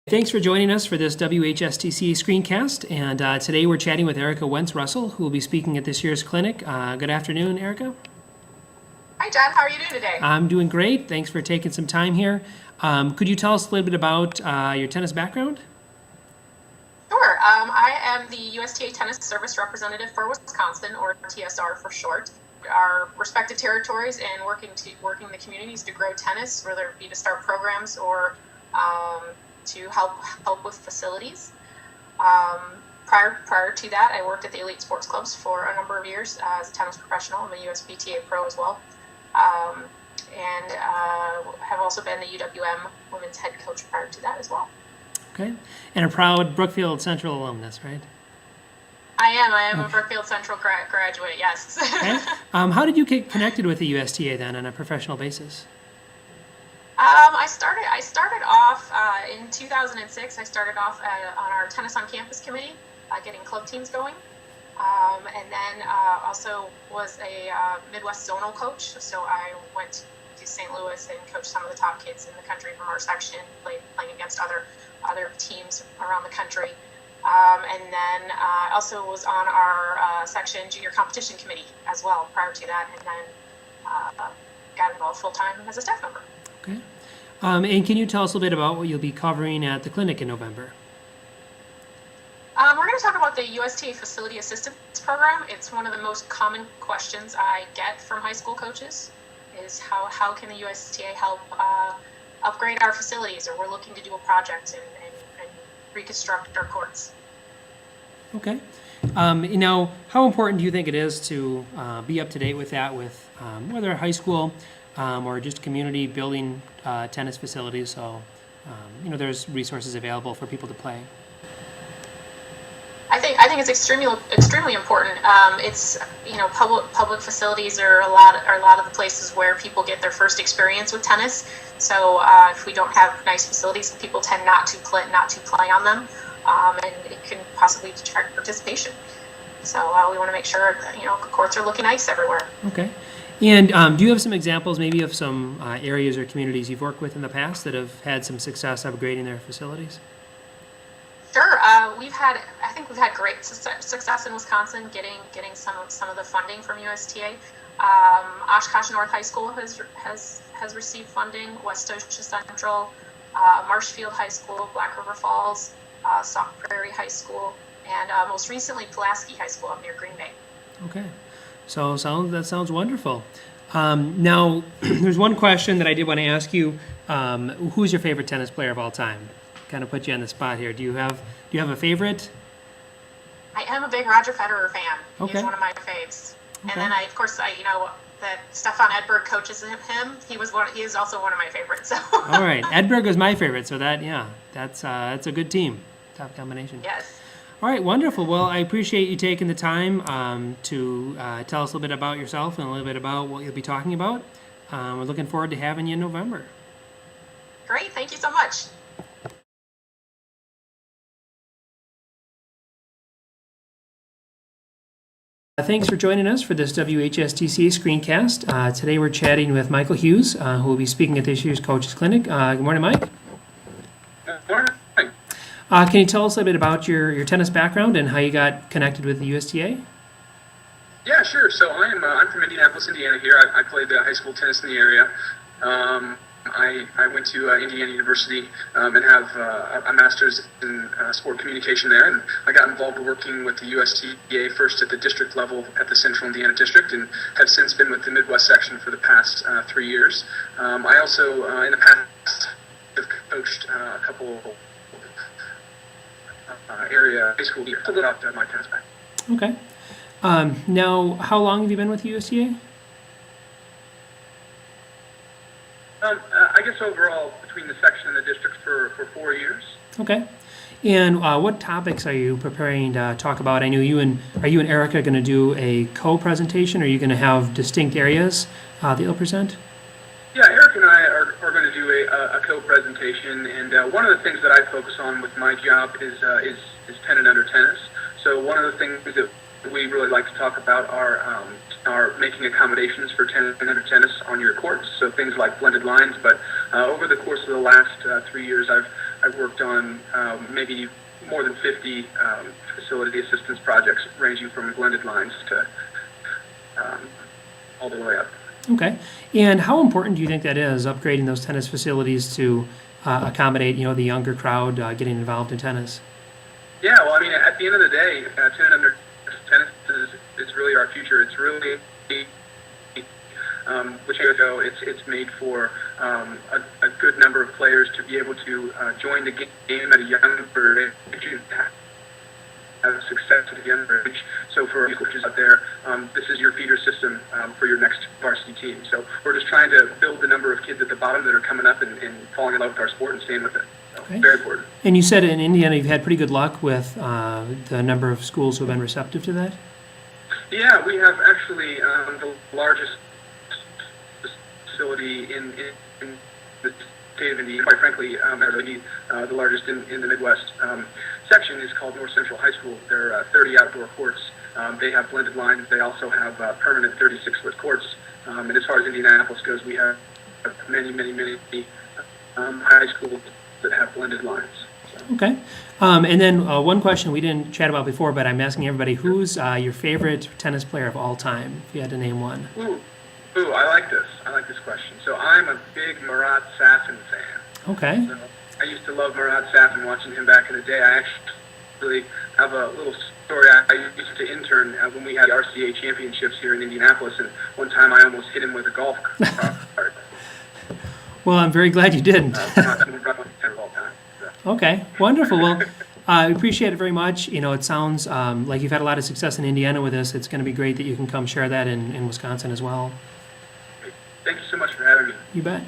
Thanks for joining us for this WHSTCA screencast, and today we're chatting with Erika Wentz Russell, who will be speaking at this year's clinic. Good afternoon, Erika. Hi, John. How are you doing today? I'm doing great. Thanks for taking some time here. Could you tell us a little bit about your tennis background? Sure. I am the USTA Tennis Service Representative for Wisconsin, or TSR for short. Our respective territories and working the communities to grow tennis, whether it be to start programs or to help with facilities. Prior to that, I worked at the elite sports clubs for a number of years as a tennis professional. I'm a USPTA pro as well, and have also been the UWM women's head coach prior to that as well. Okay, and a proud Brookfield Central alumnus, right? I am a Brookfield Central graduate. Yes. Okay. How did you get connected with the USTA then on a professional basis? I started off in 2006. I started off on our tennis on campus committee, getting club teams going, and then also was a Midwest zonal coach. So I went to St. Louis and coached some of the top kids in the country from our section, playing against other teams around the country, and then also was on our section junior competition committee as well prior to that, and then got involved full time as a staff member. Okay. And can you tell us a little bit about what you'll be covering at the clinic in November? We're going to talk about the USTA Facility Assistance Program. It's one of the most common questions I get from high school coaches is how can the USTA help upgrade our facilities, or we're looking to do a project and reconstruct our courts. Okay. Now, how important do you think it is to be up to date with that, with whether high school or just community building tennis facilities, so there's resources available for people to play? I think it's extremely important. It's public facilities are a lot of the places where people get their first experience with tennis. So if we don't have nice facilities, people tend not to play on them, and it can possibly detract participation. So we want to make sure that courts are looking nice everywhere. Okay. And do you have some examples maybe of some areas or communities you've worked with in the past that have had some success upgrading their facilities? Sure. I think we've had great success in Wisconsin getting some of the funding from USTA. Oshkosh North High School has received funding. West Osha Central, Marshfield High School, Black River Falls, Sauk Prairie High School, and most recently Pulaski High School up near Green Bay. Okay. So that sounds wonderful. Now, there's one question that I did want to ask you. Who's your favorite tennis player of all time? Kind of put you on the spot here. Do you have a favorite? I am a big Roger Federer fan. Okay. He's one of my faves. Okay. And then that Stefan Edberg coaches him. He is also one of my favorites. So. All right, Edberg was my favorite. So that's a good team. Top combination. Yes. All right, wonderful. Well, I appreciate you taking the time to tell us a little bit about yourself and a little bit about what you'll be talking about. We're looking forward to having you in November. Great. Thank you so much. Thanks for joining us for this WHSTCA screencast. Today we're chatting with Michael Hughes, who will be speaking at this year's Coaches Clinic. Good morning, Mike. Good morning. Can you tell us a bit about your tennis background and how you got connected with the USTA? Yeah, sure. So I'm from Indianapolis, Indiana. Here, I played high school tennis in the area. I went to Indiana University and have a master's in sport communication there, and I got involved working with the USTA first at the district level at the Central Indiana District, and have since been with the Midwest section for the past 3 years. I also, in the past, have coached a couple area high school years. A little about my tennis back. Okay. Now, how long have you been with the USTA? I guess overall between the section and the district for 4 years. Okay. And what topics are you preparing to talk about? I know are you and Erika going to do a co-presentation? Or are you going to have distinct areas that you'll present? Yeah, Eric and I are going to do a co-presentation, and one of the things that I focus on with my job is 10 and under tennis. So one of the things that we really like to talk about are making accommodations for 10 and under tennis on your courts. So things like blended lines. But over the course of the last 3 years, I've I've worked on maybe more than 50 facility assistance projects, ranging from blended lines to all the way up. Okay. And how important do you think that is, upgrading those tennis facilities to accommodate, the younger crowd getting involved in tennis? Yeah, well, I mean, at the end of the day, 10 and under tennis is really our future. It's really, which years ago, it's made for a good number of players to be able to join the game at a younger age, have success at a younger age. So for our coaches out there, this is your feeder system for your next varsity team. So we're just trying to build the number of kids at the bottom that are coming up and falling in love with our sport and staying with it. So Okay. very important. And you said in Indiana you've had pretty good luck with the number of schools who have been receptive to that? Yeah, we have actually the largest facility in the state of Indiana. Quite frankly, the largest in the Midwest. Section is called North Central High School. There are 30 outdoor courts. They have blended lines. They also have permanent 36-foot courts. And as far as Indianapolis goes, we have many high schools that have blended lines. So. Okay. And then one question we didn't chat about before, but I'm asking everybody, who's your favorite tennis player of all time, if you had to name one? Ooh, I like this. I like this question. So I'm a big Marat Safin fan. Okay. So I used to love Marat Safin, watching him back in the day. I actually have a little story. I used to intern when we had the RCA championships here in Indianapolis, and one time I almost hit him with a golf cart. Well, I'm very glad you didn't. Okay, wonderful. Well, I appreciate it very much. It sounds like you've had a lot of success in Indiana with this. It's going to be great that you can come share that in Wisconsin as well. Thank you so much for having me. You bet.